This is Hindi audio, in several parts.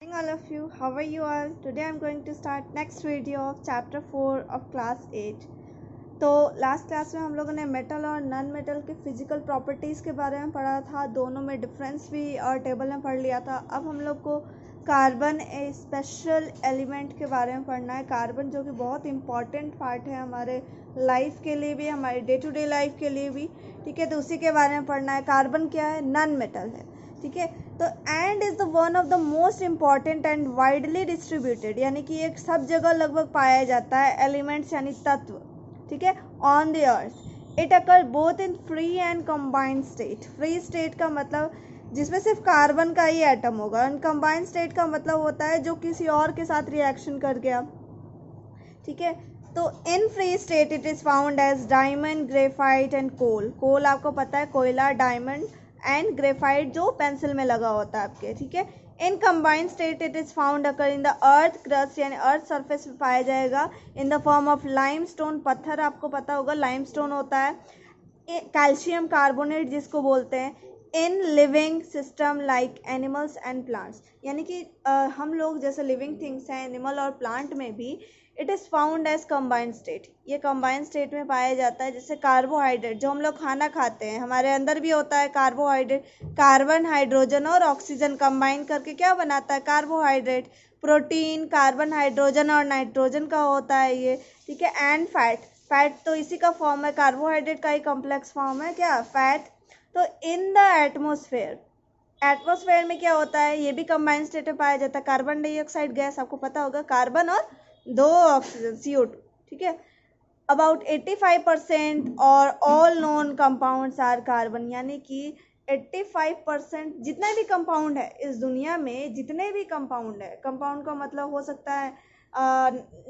Morning all of you, how are you all? Today I'm going to start next video of chapter 4 of class 8. तो लास्ट क्लास में हम लोगों ने मेटल और नॉन मेटल के फिजिकल प्रॉपर्टीज़ के बारे में पढ़ा था, दोनों में डिफरेंस भी और टेबल में पढ़ लिया था। अब हम लोग को कार्बन ए स्पेशल एलिमेंट के बारे में पढ़ना है। कार्बन जो कि बहुत इंपॉर्टेंट पार्ट है हमारे लाइफ के लिए भी, हमारे डे टू डे लाइफ के लिए भी, ठीक है। तो उसी के बारे में पढ़ना है। कार्बन क्या है? नॉन मेटल है, ठीक है। तो and is the one of the most important and widely distributed, यानी कि एक सब जगह लगभग पाया जाता है एलिमेंट्स यानी तत्व, ठीक है, on the earth. It occur both in free and combined state. Free state का मतलब जिसमें सिर्फ कार्बन का ही एटम होगा, एंड कंबाइंड स्टेट का मतलब होता है जो किसी और के साथ रिएक्शन कर गया, ठीक है। तो in free state it is found as diamond, graphite and coal. Coal आपको पता है कोयला, डायमंड एंड ग्रेफाइट जो पेंसिल में लगा होता है आपके, ठीक है। In combined state it is found occur in the earth crust, यानी अर्थ सरफेस में पाया जाएगा in the form of limestone. पत्थर आपको पता होगा लाइमस्टोन होता है। कैल्शियम कार्बोनेट जिसको बोलते हैं। In living system like animals and plants, यानी कि हम लोग जैसे लिविंग थिंग्स हैं, एनिमल और प्लांट में भी it is found as combined state. ये कंबाइंड स्टेट में पाया जाता है। जैसे कार्बोहाइड्रेट जो हम लोग खाना खाते हैं, हमारे अंदर भी होता है कार्बोहाइड्रेट। कार्बन, हाइड्रोजन और ऑक्सीजन कंबाइन करके क्या बनाता है? कार्बोहाइड्रेट। प्रोटीन कार्बन, हाइड्रोजन और नाइट्रोजन का होता है ये, ठीक है। एंड फैट, फैट तो इसी का फॉर्म है, कार्बोहाइड्रेट का ही कॉम्प्लेक्स फॉर्म है क्या? फैट। तो इन द एटमोसफेयर, एटमोसफेयर में क्या होता है? ये भी कंबाइंड स्टेट में पाया जाता है। कार्बन डाइऑक्साइड गैस आपको पता होगा, कार्बन और 2 ऑक्सीजन CO2, ठीक है। अबाउट 85% और all known compounds are carbon, यानी कि 85% जितने भी कंपाउंड है इस दुनिया में, जितने भी कंपाउंड है, कंपाउंड का मतलब हो सकता है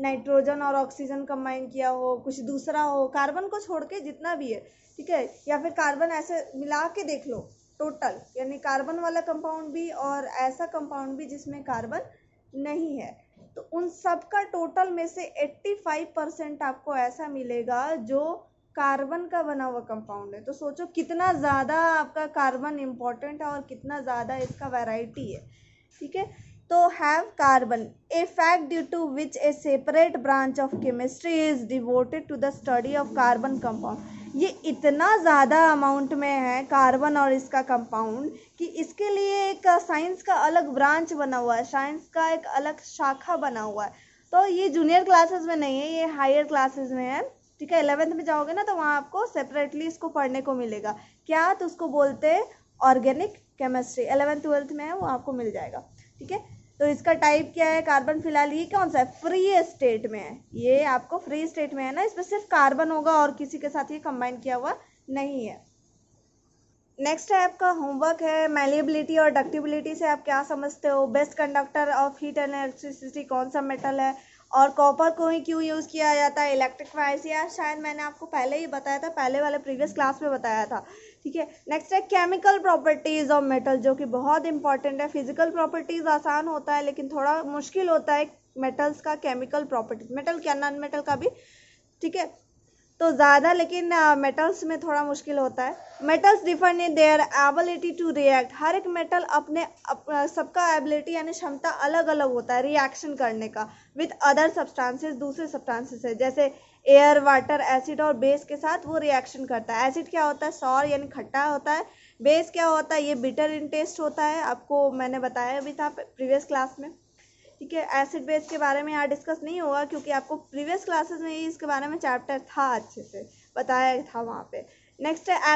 नाइट्रोजन और ऑक्सीजन कंबाइन किया हो, कुछ दूसरा हो, कार्बन को छोड़ के जितना भी है, ठीक है। या फिर कार्बन ऐसे मिला के देख लो टोटल, यानी कार्बन वाला कंपाउंड भी और ऐसा कंपाउंड भी जिसमें कार्बन नहीं है। तो उन सब का टोटल में से 85% आपको ऐसा मिलेगा जो कार्बन का बना हुआ कंपाउंड है। तो सोचो कितना ज़्यादा आपका कार्बन इम्पोर्टेंट है और कितना ज़्यादा इसका वैरायटी है, ठीक है। तो have carbon a fact due to which a separate branch of chemistry is devoted to the study of carbon compound. ये इतना ज़्यादा अमाउंट में है कार्बन और इसका कंपाउंड कि इसके लिए एक साइंस का अलग ब्रांच बना हुआ है, साइंस का एक अलग शाखा बना हुआ है। तो ये जूनियर क्लासेस में नहीं है, ये हायर क्लासेस में है, ठीक है। 11th में जाओगे ना तो वहाँ आपको सेपरेटली इसको पढ़ने को मिलेगा। क्या? तो उसको बोलते हैं ऑर्गेनिक केमिस्ट्री। 11th 12th में है, वो आपको मिल जाएगा, ठीक है। तो इसका टाइप क्या है? कार्बन। फिलहाल ये कौन सा है? फ्री स्टेट में है, ये आपको फ्री स्टेट में है ना, इसमें सिर्फ कार्बन होगा और किसी के साथ ये कंबाइन किया हुआ नहीं है। नेक्स्ट है आपका होमवर्क है मैलिएबिलिटी और डक्टिबिलिटी से आप क्या समझते हो? Best conductor of heat and electricity कौन सा मेटल है? और कॉपर को ही क्यों यूज़ किया जाता है इलेक्ट्रिक वायर से? यार शायद मैंने आपको पहले ही बताया था, पहले वाले प्रीवियस क्लास में बताया था, ठीक है। नेक्स्ट है केमिकल प्रॉपर्टीज़ ऑफ मेटल, जो कि बहुत इंपॉर्टेंट है। फिजिकल प्रॉपर्टीज़ आसान होता है लेकिन थोड़ा मुश्किल होता है मेटल्स का केमिकल प्रॉपर्टीज, मेटल क्या नॉन मेटल का भी, ठीक है। तो ज़्यादा लेकिन मेटल्स में थोड़ा मुश्किल होता है। Metals differ in their ability to react. हर एक मेटल अपने सबका एबिलिटी यानी क्षमता अलग अलग होता है रिएक्शन करने का विथ अदर सब्सटेंसेस, दूसरे सब्सटेंसेस है, जैसे एयर, वाटर, एसिड और बेस के साथ वो रिएक्शन करता है। एसिड क्या होता है? सॉर यानी खट्टा होता है। बेस क्या होता है? ये बिटर इन टेस्ट होता है, आपको मैंने बताया भी था प्रीवियस क्लास में, ठीक है। एसिड बेस के बारे में यहाँ डिस्कस नहीं होगा क्योंकि आपको प्रीवियस क्लासेस में ही इसके बारे में चैप्टर था, अच्छे से बताया था वहाँ पे। नेक्स्ट है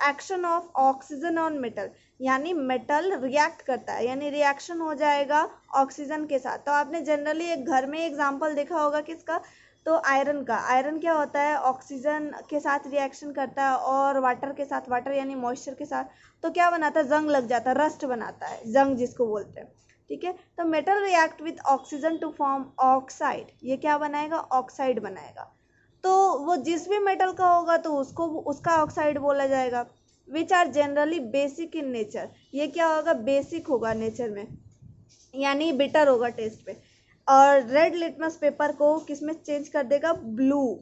action of oxygen on metal, यानी मेटल रिएक्ट करता है, यानी रिएक्शन हो जाएगा ऑक्सीजन के साथ। तो आपने जनरली एक घर में एग्जाम्पल देखा होगा किसका? तो आयरन का। आयरन क्या होता है? ऑक्सीजन के साथ रिएक्शन करता है और वाटर के साथ, वाटर यानी मॉइस्चर के साथ, तो क्या बनाता है? जंग लग जाता है, रस्ट बनाता है, जंग जिसको बोलते हैं, ठीक है। तो metal react with oxygen to form oxide, ये क्या बनाएगा? ऑक्साइड बनाएगा। तो वो जिस भी मेटल का होगा तो उसको उसका ऑक्साइड बोला जाएगा। Which are generally basic in nature, ये क्या होगा? बेसिक होगा नेचर में, यानी बिटर होगा टेस्ट पे। और रेड लिटमस पेपर को किसमें चेंज कर देगा? ब्लू।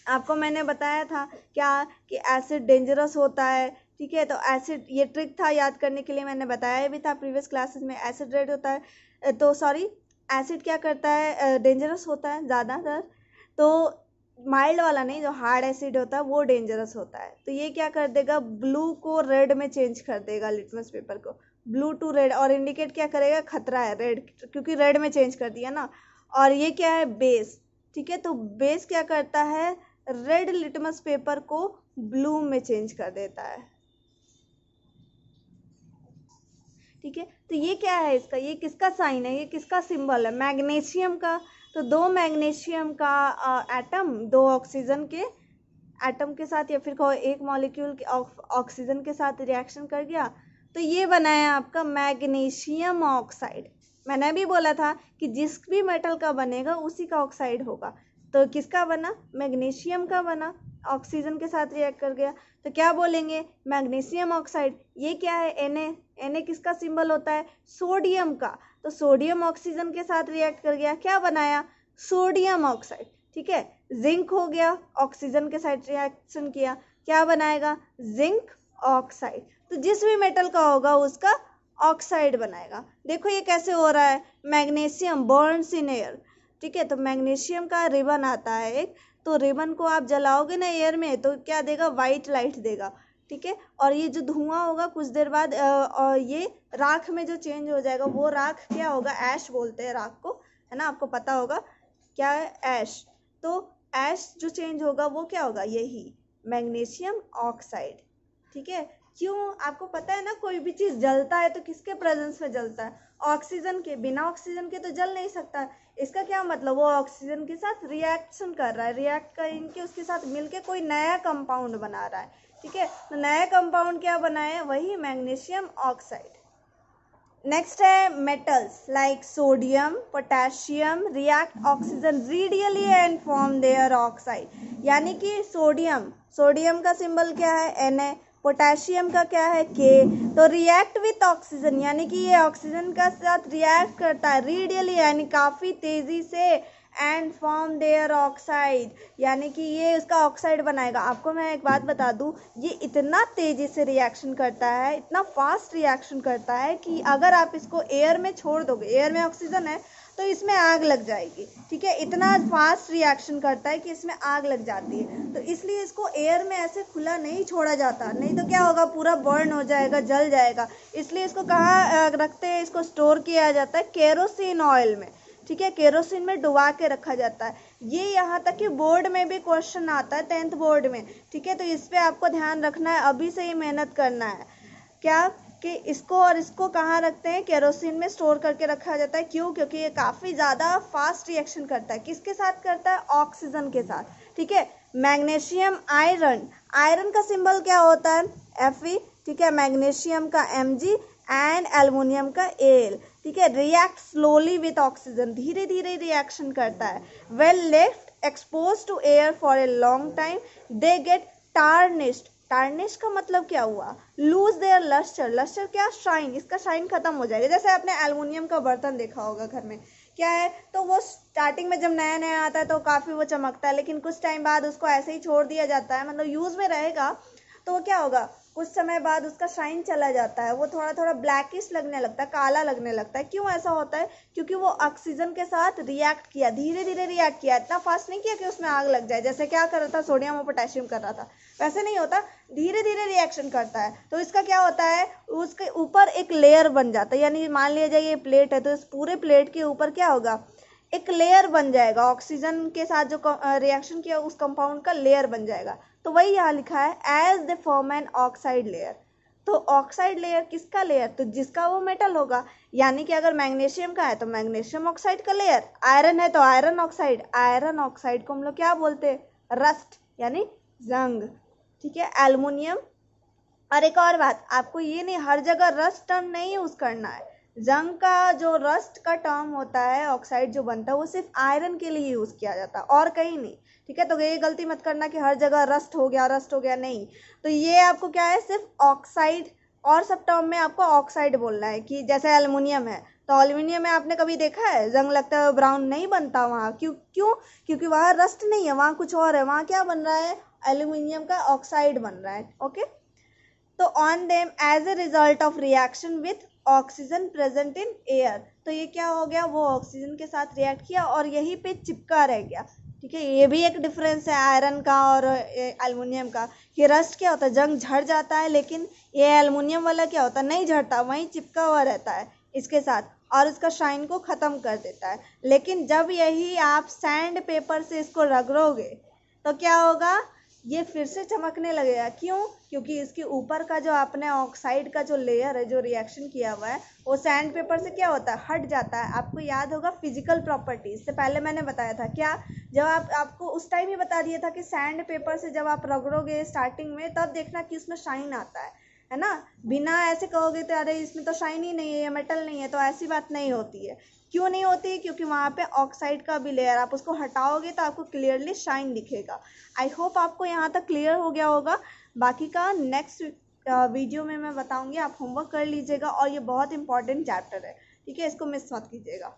आपको मैंने बताया था क्या कि एसिड डेंजरस होता है, ठीक है। तो एसिड, ये ट्रिक था याद करने के लिए, मैंने बताया भी था प्रीवियस क्लासेस में। एसिड रेड होता है, तो सॉरी, एसिड क्या करता है, डेंजरस होता है ज़्यादातर, तो माइल्ड वाला नहीं, जो हार्ड एसिड होता है वो डेंजरस होता है। तो ये क्या कर देगा, ब्लू को रेड में चेंज कर देगा, लिटमस पेपर को ब्लू टू रेड, और इंडिकेट क्या करेगा, खतरा है रेड, क्योंकि रेड में चेंज कर दिया ना। और ये क्या है, बेस, ठीक है। तो बेस क्या करता है, रेड लिटमस पेपर को ब्लू में चेंज कर देता है, ठीक है। तो ये क्या है इसका, ये किसका साइन है, ये किसका सिंबल है, मैग्नीशियम का। तो दो मैग्नीशियम का एटम दो ऑक्सीजन के एटम के साथ, या फिर कहो एक मॉलिक्यूल के ऑक्सीजन के साथ रिएक्शन कर गया, तो ये बनाया आपका मैग्नीशियम ऑक्साइड। मैंने भी बोला था कि जिस भी मेटल का बनेगा उसी का ऑक्साइड होगा। तो किसका बना, मैग्नीशियम का बना, ऑक्सीजन के साथ रिएक्ट कर गया, तो क्या बोलेंगे, मैग्नीशियम ऑक्साइड। ये क्या है, Na किसका सिंबल होता है, सोडियम का। तो सोडियम ऑक्सीजन के साथ रिएक्ट कर गया, क्या बनाया, सोडियम ऑक्साइड, ठीक है। जिंक हो गया, ऑक्सीजन के साथ रिएक्शन किया, क्या बनाएगा, जिंक ऑक्साइड। तो जिस भी मेटल का होगा उसका ऑक्साइड बनाएगा। देखो ये कैसे हो रहा है, मैग्नीशियम बर्न्स इन एयर, ठीक है। तो मैग्नीशियम का रिबन आता है एक, तो रिबन को आप जलाओगे ना एयर में, तो क्या देगा, वाइट लाइट देगा, ठीक है। और ये जो धुआं होगा कुछ देर बाद ये राख में जो चेंज हो जाएगा, वो राख क्या होगा, ऐश बोलते हैं राख को, है ना, आपको पता होगा क्या है, ऐश। तो ऐश जो चेंज होगा वो क्या होगा, यही मैग्नीशियम ऑक्साइड, ठीक है। क्यों, आपको पता है ना, कोई भी चीज़ जलता है तो किसके प्रेजेंस में जलता है, ऑक्सीजन के, बिना ऑक्सीजन के तो जल नहीं सकता। इसका क्या मतलब, वो ऑक्सीजन के साथ रिएक्शन कर रहा है, रिएक्ट करके उसके साथ मिलके कोई नया कंपाउंड बना रहा है, ठीक है। तो नया कंपाउंड क्या बनाया, वही मैग्नीशियम ऑक्साइड। नेक्स्ट है metals like sodium, potassium react oxygen readily and form their oxide. यानी कि सोडियम का सिंबल क्या है, Na, पोटेशियम का क्या है, K। तो रिएक्ट विथ ऑक्सीजन, यानी कि ये ऑक्सीजन का साथ रिएक्ट करता है रेडियली, यानी काफ़ी तेज़ी से, एंड फॉर्म देयर ऑक्साइड, यानी कि ये उसका ऑक्साइड बनाएगा। आपको मैं एक बात बता दूं, ये इतना तेज़ी से रिएक्शन करता है, इतना फास्ट रिएक्शन करता है कि अगर आप इसको एयर में छोड़ दोगे, एयर में ऑक्सीजन है तो इसमें आग लग जाएगी, ठीक है। इतना फास्ट रिएक्शन करता है कि इसमें आग लग जाती है। तो इसलिए इसको एयर में ऐसे खुला नहीं छोड़ा जाता, नहीं तो क्या होगा, पूरा बर्न हो जाएगा, जल जाएगा। इसलिए इसको कहाँ रखते हैं, इसको स्टोर किया जाता है केरोसिन ऑयल में, ठीक है, केरोसिन में डुबा के रखा जाता है। ये यहाँ तक कि बोर्ड में भी क्वेश्चन आता है, 10th बोर्ड में, ठीक है। तो इस पे आपको ध्यान रखना है, अभी से ही मेहनत करना है, क्या कि इसको और इसको कहाँ रखते हैं, केरोसिन में स्टोर करके रखा जाता है। क्यों, क्योंकि ये काफ़ी ज़्यादा फास्ट रिएक्शन करता है, किसके साथ करता है, ऑक्सीजन के साथ, ठीक है। मैग्नीशियम आयरन का सिंबल क्या होता है, Fe, ठीक है। मैग्नीशियम का Mg एंड एल्युमिनियम का Al, ठीक है। रिएक्ट स्लोली विथ ऑक्सीजन, धीरे धीरे रिएक्शन करता है। Well left expose to air for a long time they get tarnished. Tarnish का मतलब क्या हुआ, लूज देयर लस्टर क्या, शाइन, इसका शाइन खत्म हो जाएगा। जैसे आपने एल्युमिनियम का बर्तन देखा होगा घर में, क्या है, तो वो स्टार्टिंग में जब नया नया आता है तो काफ़ी वो चमकता है, लेकिन कुछ टाइम बाद उसको ऐसे ही छोड़ दिया जाता है, मतलब यूज़ में रहेगा तो वो क्या होगा, कुछ समय बाद उसका शाइन चला जाता है, वो थोड़ा थोड़ा ब्लैकिश लगने लगता है, काला लगने लगता है। क्यों ऐसा होता है, क्योंकि वो ऑक्सीजन के साथ रिएक्ट किया, धीरे धीरे रिएक्ट किया, इतना फास्ट नहीं किया कि उसमें आग लग जाए, जैसे क्या कर रहा था, सोडियम और पोटेशियम कर रहा था, वैसे नहीं होता, धीरे धीरे रिएक्शन करता है। तो इसका क्या होता है, उसके ऊपर एक लेयर बन जाता है, यानी मान लिया जाए ये प्लेट है, तो इस पूरे प्लेट के ऊपर क्या होगा, एक लेयर बन जाएगा, ऑक्सीजन के साथ जो रिएक्शन किया उस कंपाउंड का लेयर बन जाएगा। तो वही यहाँ लिखा है, as the form an oxide layer. तो ऑक्साइड लेयर किसका लेयर, तो जिसका वो मेटल होगा, यानी कि अगर मैग्नीशियम का है तो मैग्नीशियम ऑक्साइड का लेयर, आयरन है तो आयरन ऑक्साइड को हम लोग क्या बोलते हैं, रस्ट, यानी जंग, ठीक है। एल्युमिनियम, और एक और बात, आपको ये नहीं हर जगह रस्ट टर्म नहीं यूज करना है, जंग का जो रस्ट का टर्म होता है, ऑक्साइड जो बनता है, वो सिर्फ आयरन के लिए यूज किया जाता है और कहीं नहीं, ठीक है। तो ये गलती मत करना कि हर जगह रस्ट हो गया, नहीं। तो ये आपको क्या है, सिर्फ ऑक्साइड, और सब टर्म में आपको ऑक्साइड बोलना है। कि जैसे एल्युमिनियम है, तो एल्युमिनियम में आपने कभी देखा है जंग लगता है, ब्राउन नहीं बनता वहाँ, क्यों, क्योंकि वहाँ रस्ट नहीं है, वहाँ कुछ और है, वहाँ क्या बन रहा है, एल्युमिनियम का ऑक्साइड बन रहा है, ओके। तो on them as a result of reaction with oxygen present in air. तो ये क्या हो गया, वो ऑक्सीजन के साथ रिएक्ट किया और यहीं पे चिपका रह गया। ठीक है, ये भी एक डिफरेंस है आयरन का और एल्युमिनियम का, कि रस्ट क्या होता है, जंग झड़ जाता है, लेकिन ये एल्युमिनियम वाला क्या होता है, नहीं झड़ता, वहीं चिपका हुआ रहता है इसके साथ और इसका शाइन को ख़त्म कर देता है। लेकिन जब यही आप सैंड पेपर से इसको रगड़ोगे तो क्या होगा, ये फिर से चमकने लगेगा। क्यों? क्योंकि इसके ऊपर का जो आपने ऑक्साइड का जो लेयर है जो रिएक्शन किया हुआ है वो सैंड पेपर से क्या होता है, हट जाता है। आपको याद होगा फिजिकल प्रॉपर्टीज से पहले मैंने बताया था क्या, जब आपको उस टाइम ही बता दिया था कि सैंड पेपर से जब आप रगड़ोगे स्टार्टिंग में तब देखना कि उसमें शाइन आता है ना। बिना ऐसे कहोगे तो अरे इसमें तो शाइन ही नहीं है, ये मेटल नहीं है, तो ऐसी बात नहीं होती है। क्यों नहीं होती है? क्योंकि वहाँ पे ऑक्साइड का भी लेयर, आप उसको हटाओगे तो आपको क्लियरली शाइन दिखेगा। आई होप आपको यहाँ तक क्लियर हो गया होगा। बाकी का नेक्स्ट वीडियो में मैं बताऊँगी, आप होमवर्क कर लीजिएगा और ये बहुत इंपॉर्टेंट चैप्टर है। ठीक है, इसको मिस मत कीजिएगा।